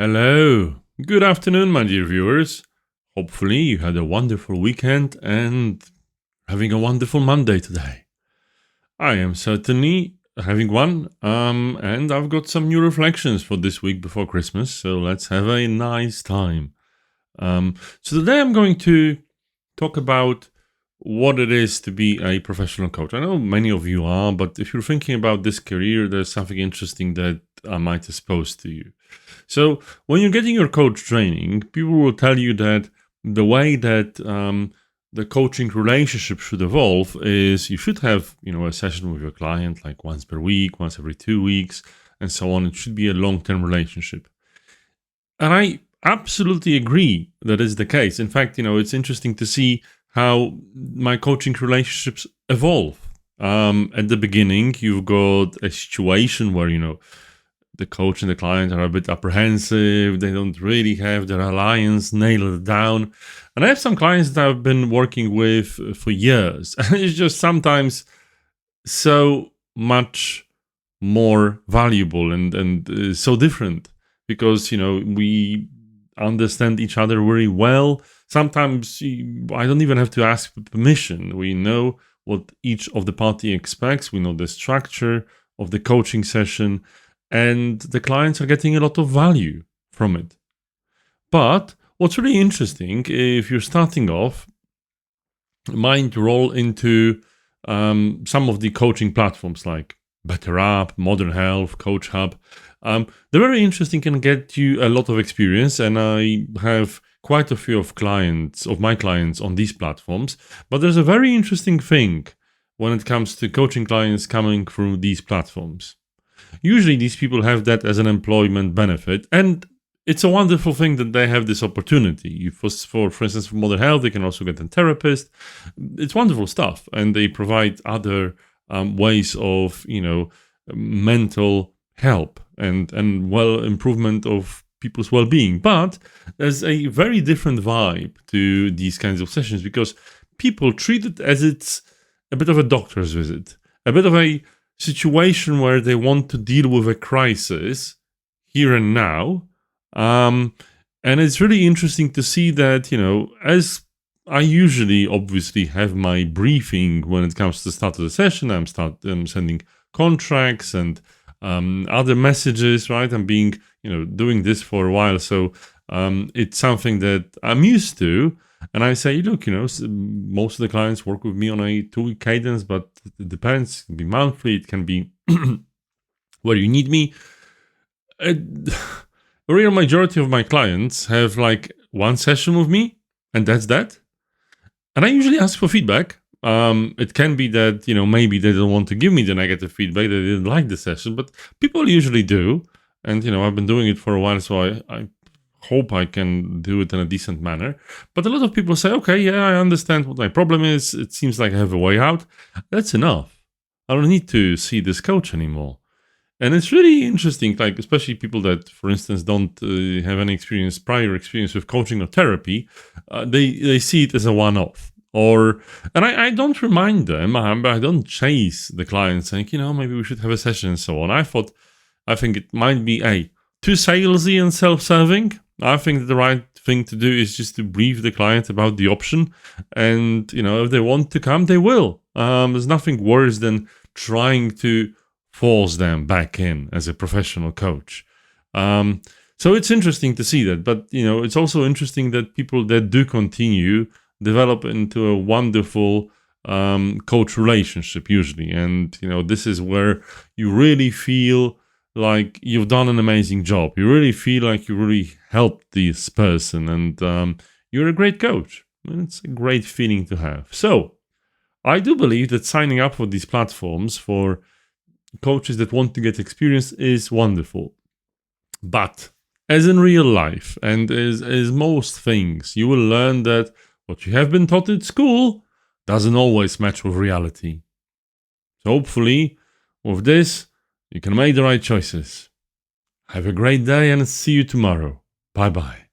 Hello, good afternoon, my dear viewers. Hopefully, you had a wonderful weekend and having a wonderful Monday today. I am certainly having one, and I've got some new reflections for this week before Christmas, so let's have a nice time. So today I'm going to talk about what it is to be a professional coach. I know many of you are, but if you're thinking about this career, there's something interesting that I might expose to you. So when you're getting your coach training, people will tell you that the way that the coaching relationship should evolve is you should have, a session with your client like once per week, once every 2 weeks, and so on. It should be a long-term relationship. And I absolutely agree that is the case. In fact, it's interesting to see how my coaching relationships evolve. At the beginning, you've got a situation where, the coach and the client are a bit apprehensive. They don't really have their alliance nailed down. And I have some clients that I've been working with for years. And it's just sometimes so much more valuable and so different because, we understand each other very well. Sometimes I don't even have to ask permission. We know what each of the party expects. We know the structure of the coaching session. And the clients are getting a lot of value from it. But what's really interesting, if you're starting off, might roll into some of the coaching platforms like BetterUp, Modern Health, Coach Hub. They're very interesting and get you a lot of experience. And I have quite a few of my clients on these platforms. But there's a very interesting thing when it comes to coaching clients coming through these platforms. Usually these people have that as an employment benefit, and it's a wonderful thing that they have this opportunity. For instance, for Modern Health, they can also get a therapist. It's wonderful stuff, and they provide other ways of, mental help and improvement of people's well-being. But there's a very different vibe to these kinds of sessions because people treat it as it's a bit of a doctor's visit, a bit of a situation where they want to deal with a crisis here and now. And it's really interesting to see that, as I usually obviously have my briefing when it comes to the start of the session, I'm sending contracts and other messages, right? I'm doing this for a while. So it's something that I'm used to. And I say, look, most of the clients work with me on a 2-week cadence, but it depends. It can be monthly. It can be where you need me. The real majority of my clients have like one session with me, and that's that. And I usually ask for feedback. It can be that, maybe they don't want to give me the negative feedback. They didn't like the session, but people usually do. And, I've been doing it for a while, so I hope I can do it in a decent manner. But a lot of people say, okay, yeah, I understand what my problem is. It seems like I have a way out. That's enough. I don't need to see this coach anymore. And it's really interesting, like especially people that, for instance, don't have any prior experience with coaching or therapy, they see it as a one-off. And I don't remind them, I don't chase the client saying, maybe we should have a session and so on. I think it might be too salesy and self-serving. I think that the right thing to do is just to brief the client about the option. And, if they want to come, they will. There's nothing worse than trying to force them back in as a professional coach. So it's interesting to see that. But, it's also interesting that people that do continue develop into a wonderful coach relationship usually. And, this is where you really feel like you've done an amazing job. You really feel like you really helped this person and you're a great coach. And it's a great feeling to have. So I do believe that signing up for these platforms for coaches that want to get experience is wonderful. But as in real life and as most things, you will learn that what you have been taught at school doesn't always match with reality. So hopefully with this, you can make the right choices. Have a great day and see you tomorrow. Bye-bye.